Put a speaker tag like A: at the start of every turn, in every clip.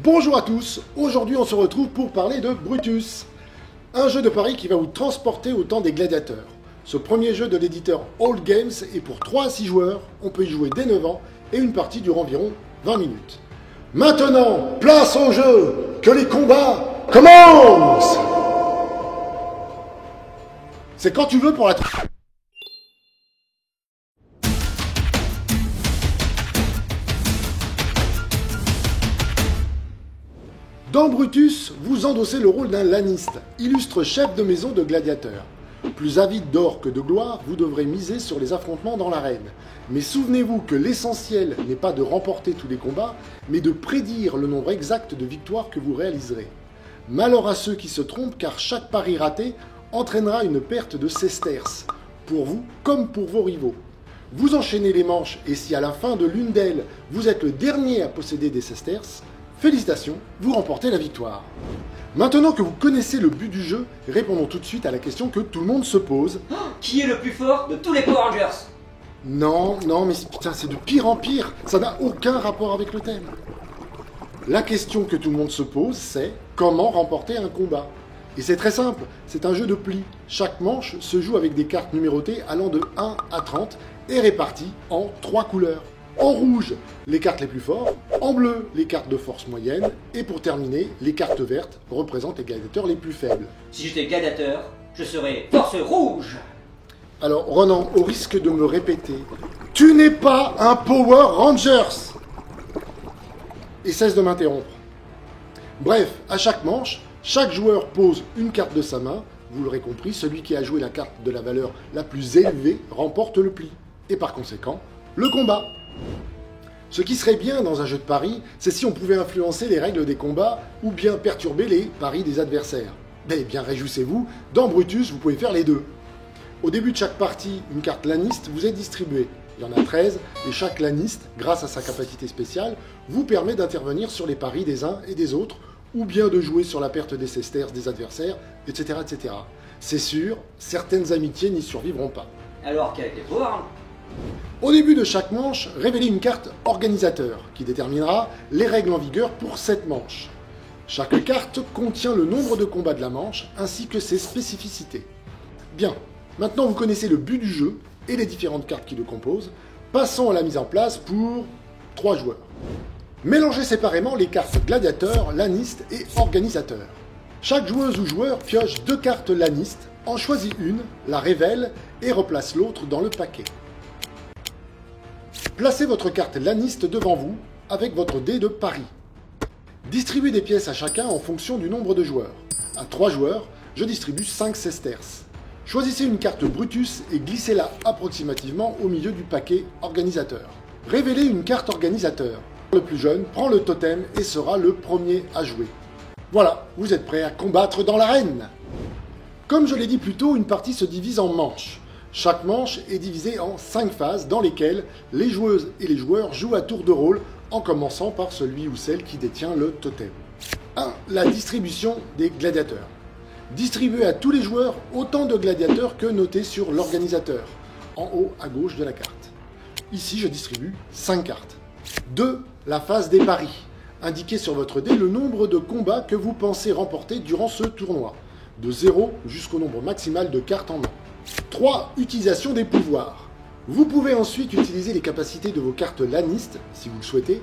A: Bonjour à tous, aujourd'hui on se retrouve pour parler de Brutus, un jeu de paris qui va vous transporter au temps des gladiateurs. Ce premier jeu de l'éditeur All Games est pour 3 à 6 joueurs, on peut y jouer dès 9 ans et une partie dure environ 20 minutes. Maintenant, place au jeu, que les combats commencent! C'est quand tu veux pour la... Dans Brutus, vous endossez le rôle d'un laniste, illustre chef de maison de gladiateurs. Plus avide d'or que de gloire, vous devrez miser sur les affrontements dans l'arène. Mais souvenez-vous que l'essentiel n'est pas de remporter tous les combats, mais de prédire le nombre exact de victoires que vous réaliserez. Malheur à ceux qui se trompent, car chaque pari raté entraînera une perte de sesterces, pour vous comme pour vos rivaux. Vous enchaînez les manches, et si à la fin de l'une d'elles, vous êtes le dernier à posséder des sesterces, félicitations, vous remportez la victoire. Maintenant que vous connaissez le but du jeu, répondons tout de suite à la question que tout le monde se pose.
B: Oh, qui est le plus fort de tous les Power Rangers?
A: Non, mais putain, c'est de pire en pire, ça n'a aucun rapport avec le thème. La question que tout le monde se pose, c'est comment remporter un combat? Et c'est très simple, c'est un jeu de plis. Chaque manche se joue avec des cartes numérotées allant de 1 à 30 et réparties en 3 couleurs. En rouge, les cartes les plus fortes, en bleu, les cartes de force moyenne, et pour terminer, les cartes vertes représentent les gladiateurs les plus faibles.
B: Si j'étais gladiateur, je serais force rouge.
A: Alors Ronan, au risque de me répéter, tu n'es pas un Power Rangers! Et cesse de m'interrompre. Bref, à chaque manche, chaque joueur pose une carte de sa main, vous l'aurez compris, celui qui a joué la carte de la valeur la plus élevée remporte le pli, et par conséquent, le combat. Ce qui serait bien dans un jeu de paris, c'est si on pouvait influencer les règles des combats ou bien perturber les paris des adversaires. Mais bien réjouissez-vous, dans Brutus, vous pouvez faire les deux. Au début de chaque partie, une carte laniste vous est distribuée. Il y en a 13, et chaque laniste, grâce à sa capacité spéciale, vous permet d'intervenir sur les paris des uns et des autres, ou bien de jouer sur la perte des sesterces des adversaires, etc. etc. C'est sûr, certaines amitiés n'y survivront pas.
B: Alors qu'avec les Power,
A: au début de chaque manche, révélez une carte organisateur qui déterminera les règles en vigueur pour cette manche. Chaque carte contient le nombre de combats de la manche ainsi que ses spécificités. Bien, maintenant vous connaissez le but du jeu et les différentes cartes qui le composent. Passons à la mise en place pour 3 joueurs. Mélangez séparément les cartes gladiateur, laniste et organisateur. Chaque joueuse ou joueur pioche 2 cartes laniste, en choisit une, la révèle et replace l'autre dans le paquet. Placez votre carte laniste devant vous avec votre dé de pari. Distribuez des pièces à chacun en fonction du nombre de joueurs. À 3 joueurs, je distribue 5 sesterces. Choisissez une carte Brutus et glissez-la approximativement au milieu du paquet organisateur. Révélez une carte organisateur. Le plus jeune prend le totem et sera le premier à jouer. Voilà, vous êtes prêts à combattre dans l'arène. Comme je l'ai dit plus tôt, une partie se divise en manches. Chaque manche est divisée en 5 phases dans lesquelles les joueuses et les joueurs jouent à tour de rôle en commençant par celui ou celle qui détient le totem. 1. La distribution des gladiateurs. Distribuez à tous les joueurs autant de gladiateurs que notés sur l'organisateur, en haut à gauche de la carte. Ici, je distribue 5 cartes. 2. La phase des paris. Indiquez sur votre dé le nombre de combats que vous pensez remporter durant ce tournoi, de 0 jusqu'au nombre maximal de cartes en main. 3. Utilisation des pouvoirs. Vous pouvez ensuite utiliser les capacités de vos cartes lanistes, si vous le souhaitez.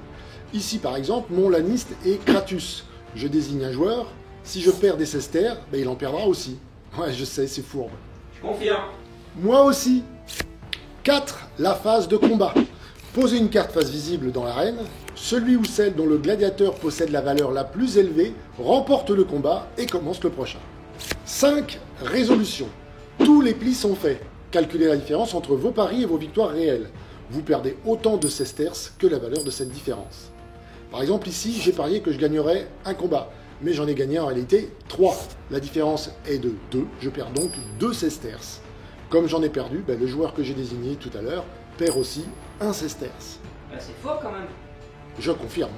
A: Ici, par exemple, mon laniste est Kratus. Je désigne un joueur. Si je perds des sesterces, il en perdra aussi. Ouais, je sais, c'est fourbe.
B: je confirme.
A: Moi aussi. 4. La phase de combat. Posez une carte face visible dans l'arène. Celui ou celle dont le gladiateur possède la valeur la plus élevée remporte le combat et commence le prochain. 5. Résolution. Tous les plis sont faits. Calculez la différence entre vos paris et vos victoires réelles. Vous perdez autant de sesterces que la valeur de cette différence. Par exemple, ici, j'ai parié que je gagnerais un combat, mais j'en ai gagné en réalité 3. La différence est de 2, je perds donc 2 sesterces. Comme j'en ai perdu, le joueur que j'ai désigné tout à l'heure perd aussi 1 sesterce.
B: C'est fort quand même.
A: Je confirme.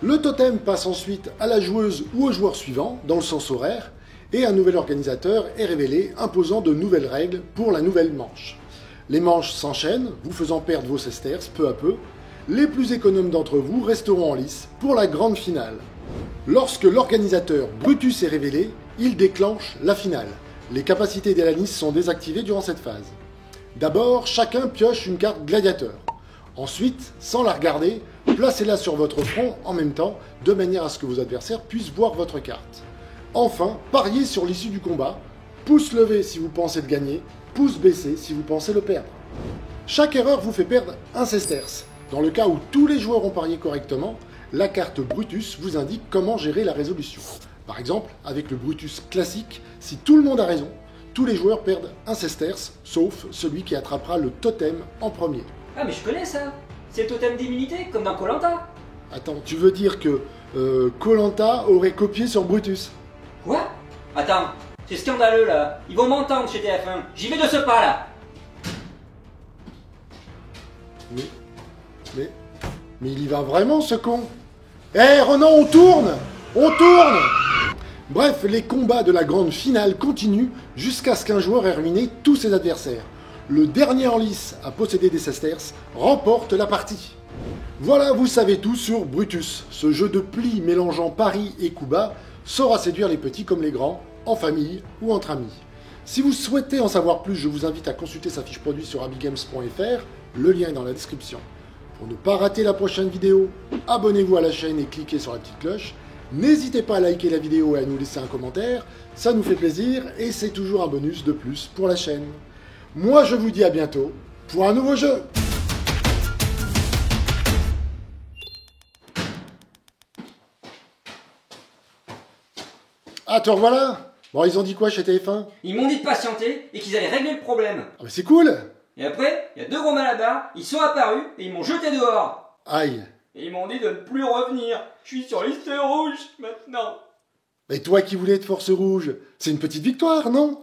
A: Le totem passe ensuite à la joueuse ou au joueur suivant, dans le sens horaire, et un nouvel organisateur est révélé, imposant de nouvelles règles pour la nouvelle manche. Les manches s'enchaînent, vous faisant perdre vos sesterces peu à peu. Les plus économes d'entre vous resteront en lice pour la grande finale. Lorsque l'organisateur Brutus est révélé, il déclenche la finale. Les capacités d'Elanis sont désactivées durant cette phase. D'abord, chacun pioche une carte gladiateur. Ensuite, sans la regarder, placez-la sur votre front en même temps, de manière à ce que vos adversaires puissent voir votre carte. Enfin, pariez sur l'issue du combat. Pouce levé si vous pensez le gagner, pouce baissé si vous pensez le perdre. Chaque erreur vous fait perdre un sesterce. Dans le cas où tous les joueurs ont parié correctement, la carte Brutus vous indique comment gérer la résolution. Par exemple, avec le Brutus classique, si tout le monde a raison, tous les joueurs perdent un sesterce, sauf celui qui attrapera le totem en premier.
B: Ah mais je connais ça. C'est le totem d'immunité, comme dans Koh-Lanta.
A: Attends, tu veux dire que Koh-Lanta aurait copié sur Brutus?
B: Quoi? Attends, c'est scandaleux là. Ils vont m'entendre chez TF1. J'y vais de ce pas là.
A: Mais il y va vraiment ce con? Eh Renan, on tourne! On tourne! Bref, les combats de la grande finale continuent jusqu'à ce qu'un joueur ait ruiné tous ses adversaires. Le dernier en lice à posséder des sesterces remporte la partie. Voilà, vous savez tout sur Brutus. Ce jeu de plis mélangeant pari et coup bas saura séduire les petits comme les grands, en famille ou entre amis. Si vous souhaitez en savoir plus, je vous invite à consulter sa fiche produit sur abigames.fr, le lien est dans la description. Pour ne pas rater la prochaine vidéo, abonnez-vous à la chaîne et cliquez sur la petite cloche. N'hésitez pas à liker la vidéo et à nous laisser un commentaire, ça nous fait plaisir et c'est toujours un bonus de plus pour la chaîne. Moi je vous dis à bientôt pour un nouveau jeu. Ah te revoilà. Bon, ils ont dit quoi chez TF1?
B: Ils m'ont dit de patienter et qu'ils allaient régler le problème.
A: Ah mais c'est cool.
B: Et après, il y a deux gros malabars, ils sont apparus et ils m'ont jeté dehors.
A: Aïe.
B: Et ils m'ont dit de ne plus revenir. Je suis sur liste rouge maintenant.
A: Mais toi qui voulais être force rouge, c'est une petite victoire, non?